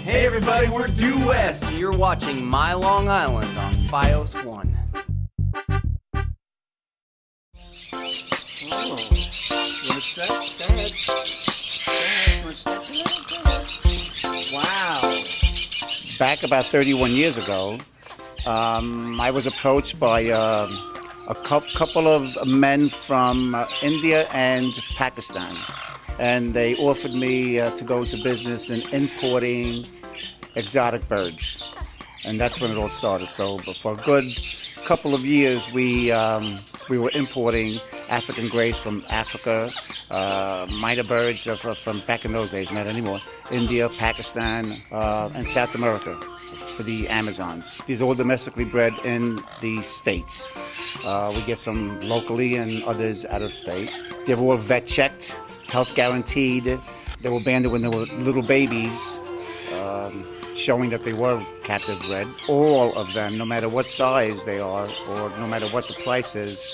Hey everybody, we're Due West, and you're watching My Long Island on Fios 1. Wow. Back about 31 years ago, I was approached by a couple of men from India and Pakistan. And they offered me to go into business in importing exotic birds. And that's when it all started. So but for a good couple of years, we were importing African greys from Africa, minor birds from back in those days, not anymore, India, Pakistan, and South America for the Amazons. These are all domestically bred in the States. We get some locally and others out of state. They were all vet checked, health guaranteed. They were banded when they were little babies, showing that they were captive bred. All of them, no matter what size they are or no matter what the price is,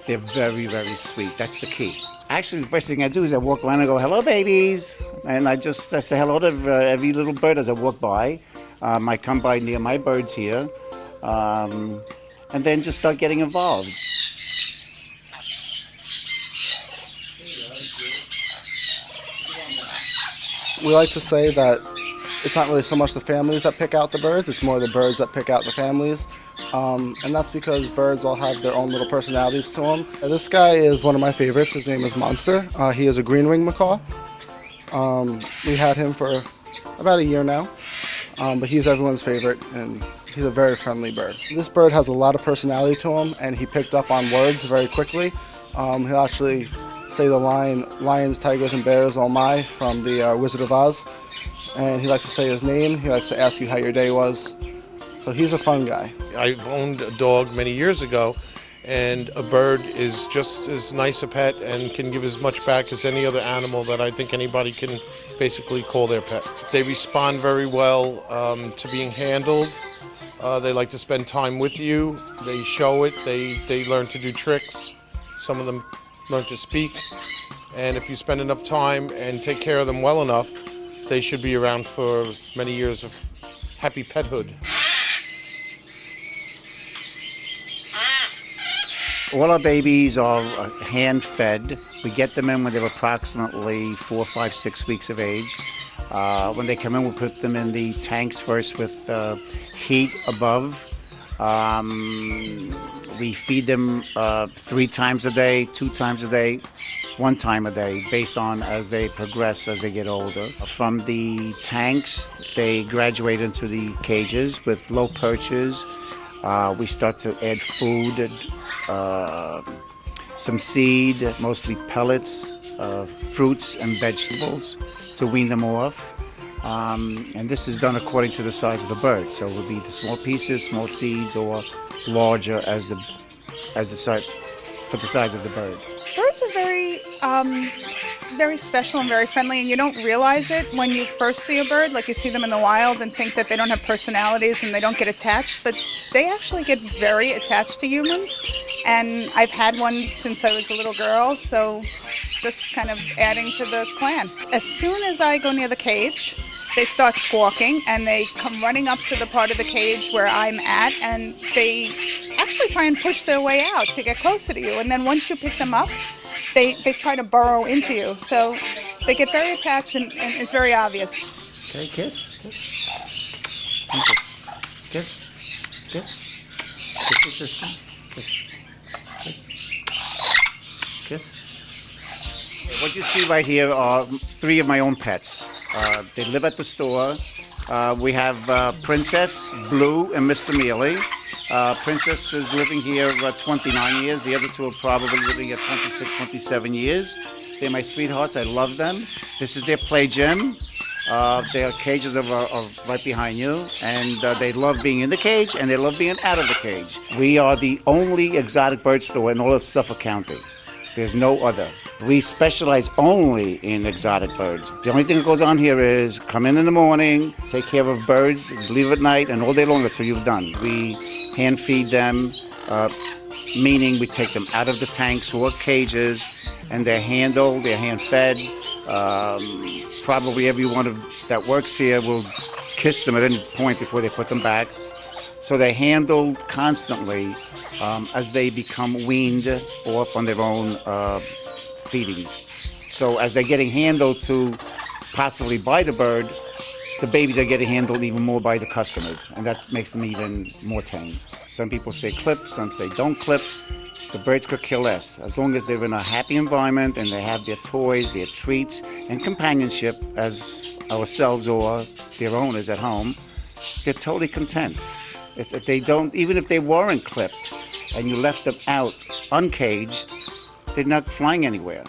they're very, very sweet. That's the key. Actually, the first thing I do is I walk around and go, "Hello, babies," and I say hello to every little bird as I walk by. I come by near my birds here, and then just start getting involved. We like to say that it's not really so much the families that pick out the birds, it's more the birds that pick out the families. And that's because birds all have their own little personalities to them. This guy is one of my favorites. His name is Monster. He is a green-winged macaw. We had him for about a year now, but he's everyone's favorite, and he's a very friendly bird. This bird has a lot of personality to him, and he picked up on words very quickly. He'll actually say the line, "Lions, tigers, and bears, oh my," from the Wizard of Oz. And he likes to say his name. He likes to ask you how your day was. So he's a fun guy. I've owned a dog many years ago, and a bird is just as nice a pet and can give as much back as any other animal that I think anybody can basically call their pet. They respond very well to being handled. They like to spend time with you. They show it. They learn to do tricks. Some of them learn to speak. And if you spend enough time and take care of them well enough, they should be around for many years of happy pethood. All our babies are hand-fed. We get them in when they're approximately 4, 5, 6 weeks of age. When they come in, we put them in the tanks first with heat above. We feed them 3 times a day, 2 times a day, 1 time a day, based on as they progress, as they get older. From the tanks, they graduate into the cages with low perches. We start to add food, some seed, mostly pellets, fruits and vegetables to wean them off. And this is done according to the size of the bird. So it would be the small pieces, small seeds, or larger as the size for the size of the bird. Birds are very special and very friendly, and you don't realize it when you first see a bird. Like you see them in the wild and think that they don't have personalities and they don't get attached, but they actually get very attached to humans. And I've had one since I was a little girl, so just kind of adding to the clan. As soon as I go near the cage, they start squawking, and they come running up to the part of the cage where I'm at, and they actually try and push their way out to get closer to you. And then once you pick them up, they try to burrow into you. So they get very attached, and it's very obvious. Okay, kiss. Kiss. Kiss. Kiss. Kiss your sister. Kiss. Kiss. What you see right here are 3 of my own pets. They live at the store. We have Princess, Blue, and Mr. Mealy. Princess is living here 29 years. The other 2 are probably living here 26, 27 years. They're my sweethearts. I love them. This is their play gym. Their cages are right behind you. And they love being in the cage, and they love being out of the cage. We are the only exotic bird store in all of Suffolk County. There's no other. We specialize only in exotic birds. The only thing that goes on here is come in the morning, take care of birds, leave at night, and all day long until you've done. We hand feed them, meaning we take them out of the tanks or cages, and they're handled, they're hand-fed. Probably everyone that works here will kiss them at any point before they put them back. So they're handled constantly as they become weaned off on their own feedings. So as they're getting handled to possibly buy the bird, the babies are getting handled even more by the customers, and that makes them even more tame. Some people say clip, some say don't clip. The birds could care less. As long as they're in a happy environment and they have their toys, their treats, and companionship as ourselves or their owners at home, they're totally content. It's that they don't, even if they weren't clipped and you left them out uncaged, they're not flying anywhere.